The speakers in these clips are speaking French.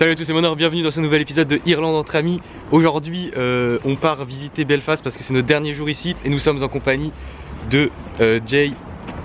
Salut à tous, c'est Monor, bienvenue dans ce nouvel épisode de Irlande entre amis. Aujourd'hui on part visiter Belfast parce que c'est notre dernier jour ici et nous sommes en compagnie de Jay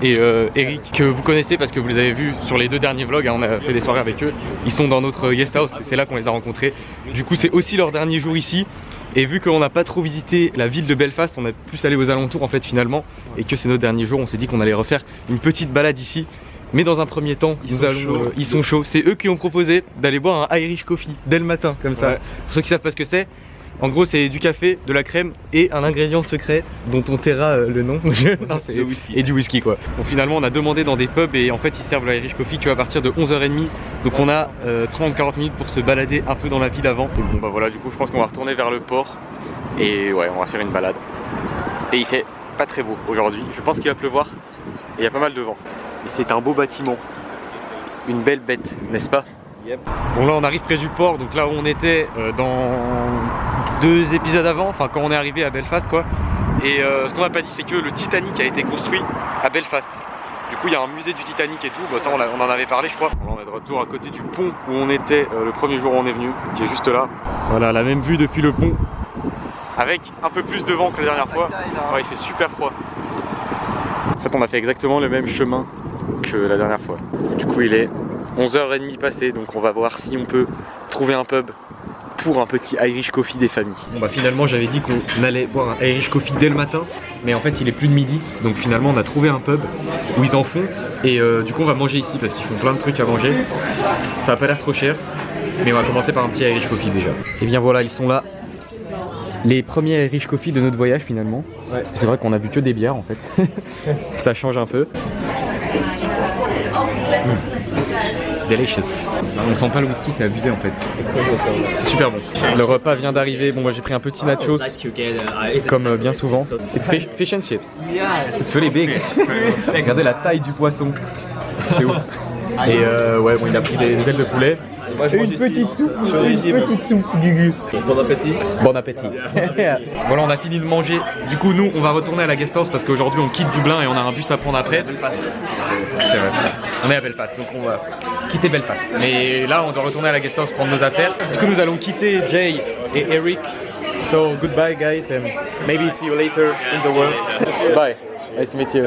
et Eric que vous connaissez parce que vous les avez vus sur les deux derniers vlogs, hein, on a fait des soirées avec eux. Ils sont dans notre guest house, c'est là qu'on les a rencontrés. Du coup c'est aussi leur dernier jour ici. Et vu qu'on n'a pas trop visité la ville de Belfast, on a plus allé aux alentours en fait finalement. Et que c'est notre dernier jour, on s'est dit qu'on allait refaire une petite balade ici. Mais dans un premier temps, ils sont chauds. C'est eux qui ont proposé d'aller boire un Irish coffee dès le matin, comme ça. Ouais. Pour ceux qui savent pas ce que c'est, en gros c'est du café, de la crème et un ingrédient secret dont on taira le nom. Non, le whisky. Et du whisky quoi. Bon, finalement on a demandé dans des pubs et en fait ils servent l'Irish coffee qu'à partir de 11h30. Donc on a 30-40 minutes pour se balader un peu dans la ville avant. Et bon bah voilà, du coup je pense qu'on va retourner vers le port. Et ouais, on va faire une balade. Et il fait pas très beau aujourd'hui. Je pense qu'il va pleuvoir et il y a pas mal de vent. Et c'est un beau bâtiment, une belle bête, n'est-ce pas? Yep. Bon là on arrive près du port, donc là où on était dans 2 épisodes avant, enfin quand on est arrivé à Belfast quoi. Et ce qu'on n'a pas dit c'est que le Titanic a été construit à Belfast. Du coup il y a un musée du Titanic et tout, bon, ça on en avait parlé je crois. Bon, là on est de retour à côté du pont où on était le premier jour où on est venu, qui est juste là. Voilà la même vue depuis le pont, avec un peu plus de vent que la dernière fois. Ouais, il fait super froid. En fait on a fait exactement le même chemin que la dernière fois. Du coup il est 11h30 passé, donc on va voir si on peut trouver un pub pour un petit Irish coffee des familles. Bon bah finalement j'avais dit qu'on allait boire un Irish coffee dès le matin, mais en fait il est plus de midi, donc finalement on a trouvé un pub où ils en font et du coup on va manger ici parce qu'ils font plein de trucs à manger. Ça a pas l'air trop cher, mais on va commencer par un petit Irish coffee déjà. Et bien voilà, ils sont là. Les premiers Irish coffee de notre voyage finalement. Ouais. C'est vrai qu'on a bu que des bières en fait. Ça change un peu. Delicious. On sent pas le whisky, c'est abusé en fait. C'est super bon. Le repas vient d'arriver. Bon moi j'ai pris un petit nachos comme bien souvent. It's fish and chips. It's really big. Regardez la taille du poisson. C'est ouf. Et ouais bon il a pris des ailes de poulet. Moi, une petite soupe, Gugu. Bon appétit. Bon appétit. Voilà, on a fini de manger. Du coup, nous, on va retourner à la guest house parce qu'aujourd'hui, on quitte Dublin et on a un bus à prendre après. C'est vrai. On est à Belfast, donc on va quitter Belfast. Mais là, on doit retourner à la guest house prendre nos affaires. Du coup, nous allons quitter Jay et Eric. So, goodbye, guys, and maybe see you later in the world. Bye. Nice to meet you.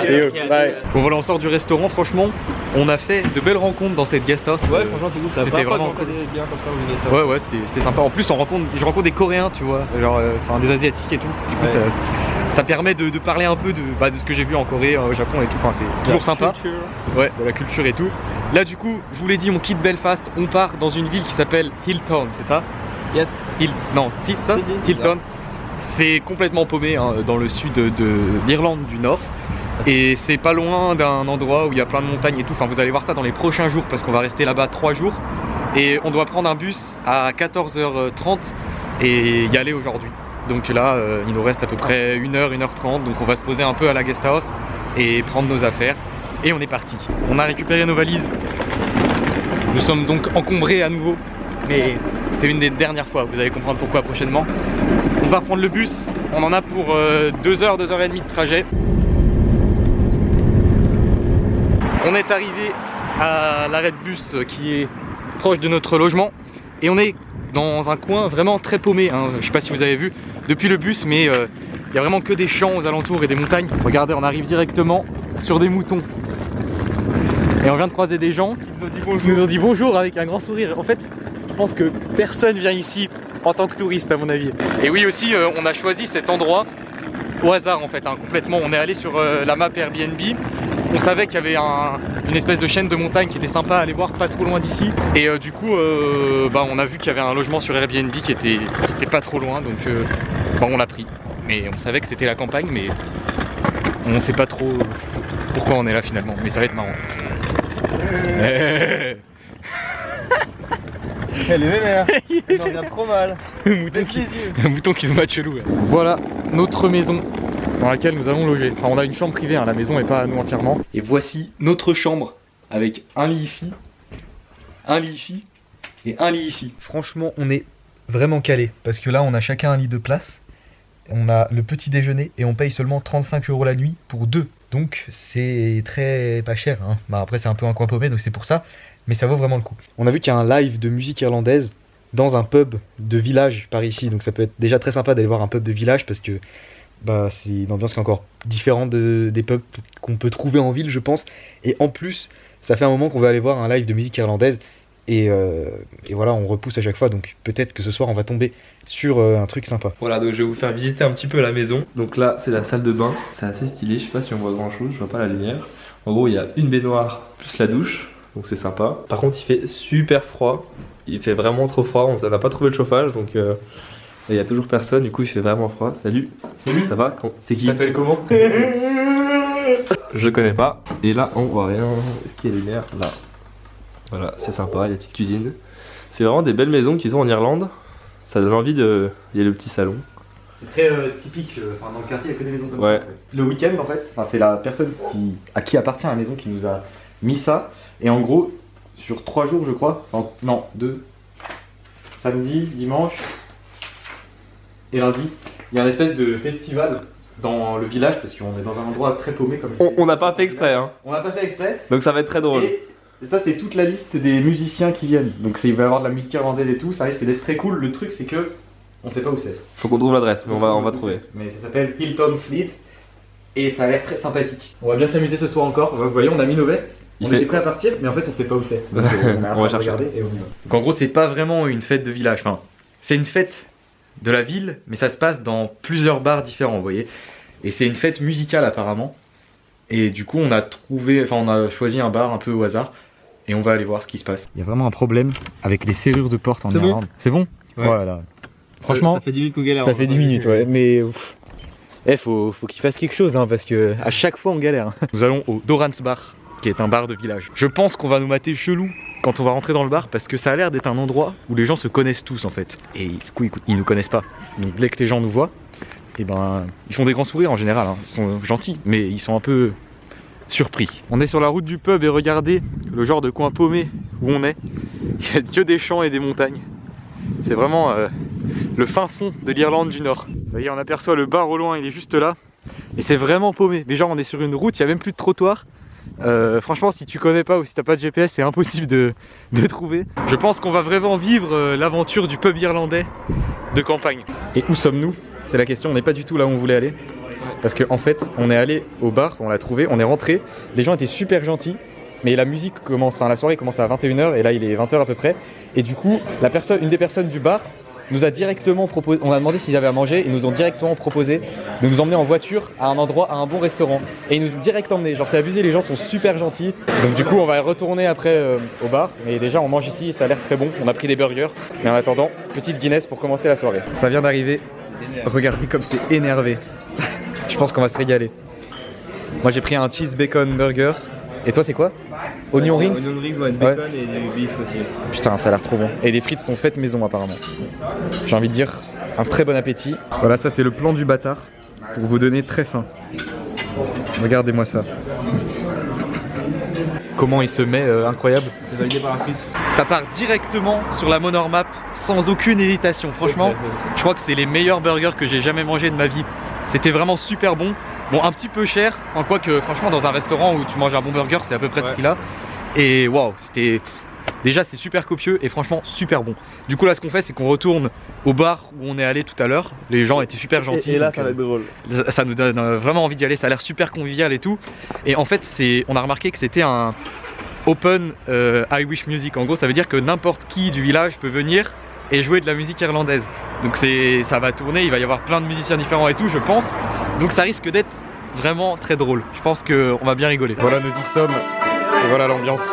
See you. Bye. Bon voilà, on sort du restaurant. Franchement, on a fait de belles rencontres dans cette guest house. Ouais, franchement, c'est cool. C'était vraiment cool. Bien comme ça, vous ça. Ouais, c'était sympa. En plus, je rencontre des Coréens, tu vois, genre, des Asiatiques et tout. Du coup, ça permet de parler un peu de ce que j'ai vu en Corée, au Japon et tout. Enfin, c'est toujours sympa. Ouais, de la culture et tout. Là, du coup, je vous l'ai dit, on quitte Belfast. On part dans une ville qui s'appelle Hilltown, c'est ça? Yes. Non, si, ça. Hilltown. C'est complètement paumé hein, dans le sud de l'Irlande du Nord. Et c'est pas loin d'un endroit où il y a plein de montagnes et tout. Enfin, vous allez voir ça dans les prochains jours parce qu'on va rester là-bas 3 jours. Et on doit prendre un bus à 14h30 et y aller aujourd'hui. Donc là, il nous reste à peu près 1h, 1h30. Donc on va se poser un peu à la guest house et prendre nos affaires. Et on est parti. On a récupéré nos valises. Nous sommes donc encombrés à nouveau. Mais c'est une des dernières fois, vous allez comprendre pourquoi prochainement. On va prendre le bus, on en a pour 2h, 2h30 de trajet. On est arrivé à l'arrêt de bus qui est proche de notre logement. Et on est dans un coin vraiment très paumé, hein. Je sais pas si vous avez vu depuis le bus, mais il y a vraiment que des champs aux alentours et des montagnes. Regardez, on arrive directement sur des moutons. Et on vient de croiser des gens qui nous ont dit bonjour avec un grand sourire. En fait, je pense que personne vient ici en tant que touriste à mon avis. Et oui aussi, on a choisi cet endroit au hasard en fait, hein, complètement. On est allé sur la map Airbnb. On savait qu'il y avait une espèce de chaîne de montagne qui était sympa à aller voir pas trop loin d'ici. Et du coup, on a vu qu'il y avait un logement sur Airbnb qui était pas trop loin. Donc on l'a pris. Mais on savait que c'était la campagne, mais on sait pas trop pourquoi on est là finalement. Mais ça va être marrant. Elle est vénère. Elle en vient trop mal. Un mouton qui nous mate chelou. Ouais. Voilà notre maison dans laquelle nous allons loger. Enfin, on a une chambre privée, hein. La maison n'est pas à nous entièrement. Et voici notre chambre avec un lit ici, un lit ici et un lit ici. Franchement, on est vraiment calé parce que là, on a chacun un lit de place. On a le petit déjeuner et on paye seulement 35 € la nuit pour 2. Donc c'est très pas cher, hein. Bah, après c'est un peu un coin paumé donc c'est pour ça. mais ça vaut vraiment le coup. On a vu qu'il y a un live de musique irlandaise dans un pub de village par ici, donc ça peut être déjà très sympa d'aller voir un pub de village parce que bah, c'est une ambiance qui est encore différente des pubs qu'on peut trouver en ville, je pense. Et en plus, ça fait un moment qu'on veut aller voir un live de musique irlandaise et voilà, on repousse à chaque fois, donc peut-être que ce soir on va tomber sur un truc sympa. Voilà, donc je vais vous faire visiter un petit peu la maison. Donc là, c'est la salle de bain. C'est assez stylé, je sais pas si on voit grand chose, je vois pas la lumière. En gros, il y a une baignoire plus la douche, donc c'est sympa. Par contre, il fait super froid. Il fait vraiment trop froid, on n'a pas trouvé le chauffage, donc il y a toujours personne, du coup il fait vraiment froid. Salut. Salut. Ça va? T'es qui? T'appelles comment? Je connais pas. Et là, on voit rien. Est-ce qu'il y a des lumières? Là. Voilà, c'est sympa, il y a la petite cuisine. C'est vraiment des belles maisons qu'ils ont en Irlande. Ça donne envie de... Il y a le petit salon. C'est très typique, dans le quartier il y a que des maisons comme ça. Le week-end en fait, c'est la personne à qui appartient la maison qui nous a mis ça. Et en gros, sur 3 jours je crois, non 2, samedi, dimanche et lundi, il y a une espèce de festival dans le village parce qu'on est dans un endroit très paumé comme On n'a pas fait exprès hein. On n'a pas fait exprès. Donc ça va être très drôle. Et ça c'est toute la liste des musiciens qui viennent. Donc il va y avoir de la musique irlandaise et tout, ça risque d'être très cool. Le truc c'est que on sait pas où c'est. Faut qu'on trouve l'adresse, mais on va trouver. Mais ça s'appelle Hilton Fleet et ça a l'air très sympathique. On va bien s'amuser ce soir encore. Vous voyez, on a mis nos vestes. On était prêt à partir, mais en fait on sait pas où c'est. Donc on va chercher. Regarder et on y va. Donc en gros c'est pas vraiment une fête de village. Enfin, c'est une fête de la ville, mais ça se passe dans plusieurs bars différents, vous voyez. Et c'est une fête musicale apparemment. Et du coup on a choisi un bar un peu au hasard. Et on va aller voir ce qui se passe. Il y a vraiment un problème avec les serrures de porte en Irlande. C'est bon? Ouais. Voilà. Franchement, ça fait 10 minutes qu'on galère. Ça fait 10 minutes, ouais. Mais faut qu'il fasse quelque chose, hein, parce que à chaque fois on galère. Nous allons au Doran's Bar, qui est un bar de village. Je pense qu'on va nous mater chelou quand on va rentrer dans le bar, parce que ça a l'air d'être un endroit où les gens se connaissent tous en fait. Et du coup, ils nous connaissent pas. Donc dès que les gens nous voient, et ben, ils font des grands sourires en général. Hein. Ils sont gentils, mais ils sont un peu surpris. On est sur la route du pub et regardez le genre de coin paumé où on est. Il y a que des champs et des montagnes. C'est vraiment le fin fond de l'Irlande du Nord. Ça y est, on aperçoit le bar au loin, il est juste là. Et c'est vraiment paumé. Mais genre on est sur une route, il n'y a même plus de trottoir. Franchement, si tu connais pas ou si t'as pas de GPS, c'est impossible de trouver. Je pense qu'on va vraiment vivre l'aventure du pub irlandais de campagne. Et où sommes-nous? C'est la question, on n'est pas du tout là où on voulait aller. Parce qu'en fait, on est allé au bar, on l'a trouvé, on est rentré. Les gens étaient super gentils. Mais la musique commence, la soirée commence à 21h et là il est 20h à peu près. Et du coup, une des personnes du bar nous a directement proposé, on a demandé s'ils avaient à manger, ils nous ont directement proposé de nous emmener en voiture à un endroit, à un bon restaurant. Et ils nous ont direct emmenés, genre c'est abusé, les gens sont super gentils. Donc du coup on va retourner après au bar. Mais déjà on mange ici et ça a l'air très bon, on a pris des burgers. Mais en attendant, petite Guinness pour commencer la soirée. Ça vient d'arriver, regardez comme c'est énervé. Je pense qu'on va se régaler. Moi j'ai pris un cheese bacon burger. Et toi c'est quoi? Onion rings? Onion rings, ouais, bacon et du beef aussi. Putain, ça a l'air trop bon. Et les frites sont faites maison apparemment. J'ai envie de dire un très bon appétit. Voilà, ça c'est le plan du bâtard pour vous donner très faim. Regardez-moi ça. Comment il se met, incroyable. C'est validé par la suite. Ça part directement sur la Monormap sans aucune hésitation. Franchement, je crois que c'est les meilleurs burgers que j'ai jamais mangé de ma vie. C'était vraiment super bon. Bon, un petit peu cher, en quoi que franchement dans un restaurant où tu manges un bon burger c'est à peu près ce prix là. Et waouh, c'était... Déjà c'est super copieux et franchement super bon. Du coup là ce qu'on fait c'est qu'on retourne au bar où on est allé tout à l'heure. Les gens étaient super gentils. Et là ça va être drôle. Ça nous donne vraiment envie d'y aller, ça a l'air super convivial et tout. Et en fait on a remarqué que c'était un open Irish music. En gros ça veut dire que n'importe qui du village peut venir et jouer de la musique irlandaise. Donc ça va tourner, il va y avoir plein de musiciens différents et tout je pense. Donc ça risque d'être vraiment très drôle. Je pense qu'on va bien rigoler. Voilà, nous y sommes. Et voilà l'ambiance.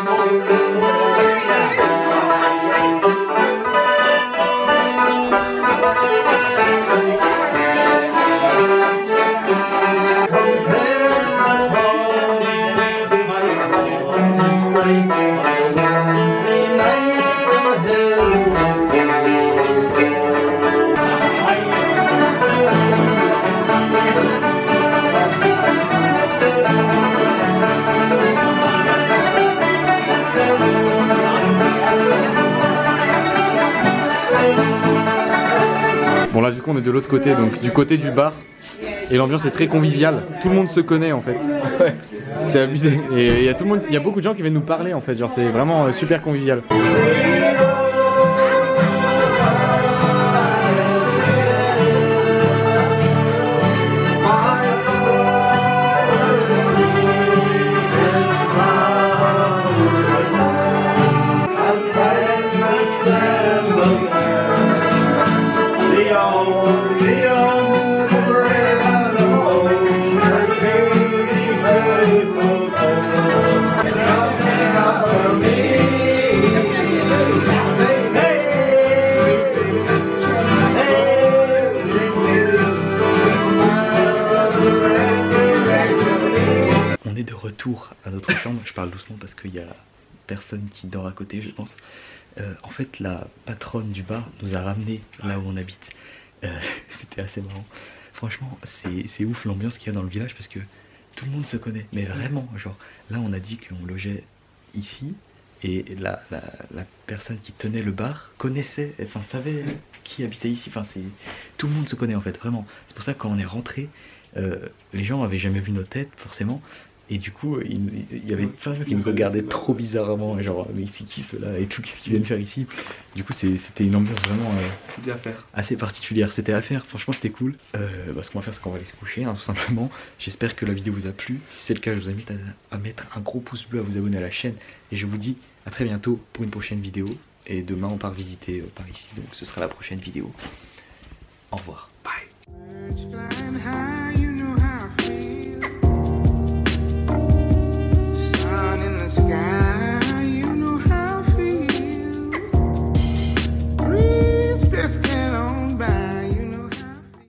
Bon là du coup on est de l'autre côté, donc du côté du bar. et l'ambiance est très conviviale. Tout le monde se connaît en fait. Ouais. C'est abusé. Et il y a beaucoup de gens qui viennent nous parler en fait. Genre c'est vraiment super convivial. Retour à notre chambre, je parle doucement parce qu'il y a personne qui dort à côté je pense. En fait la patronne du bar nous a ramené là où on habite. C'était assez marrant. Franchement c'est ouf l'ambiance qu'il y a dans le village parce que tout le monde se connaît. Mais vraiment genre là on a dit qu'on logeait ici et la personne qui tenait le bar connaissait, enfin savait qui habitait ici. Enfin tout le monde se connaît en fait vraiment. C'est pour ça que quand on est rentré les gens avaient jamais vu nos têtes forcément. Et du coup, il y avait plein de gens qui nous regardaient trop bizarrement, genre mais c'est qui ceux-là et tout, qu'est-ce qu'ils viennent faire ici? Du coup, c'était une ambiance vraiment assez particulière. C'était à faire, franchement, c'était cool. Ce qu'on va faire, c'est qu'on va aller se coucher, hein, tout simplement. J'espère que la vidéo vous a plu. Si c'est le cas, je vous invite à mettre un gros pouce bleu, à vous abonner à la chaîne. Et je vous dis à très bientôt pour une prochaine vidéo. Et demain, on part visiter par ici, donc ce sera la prochaine vidéo. Au revoir, bye.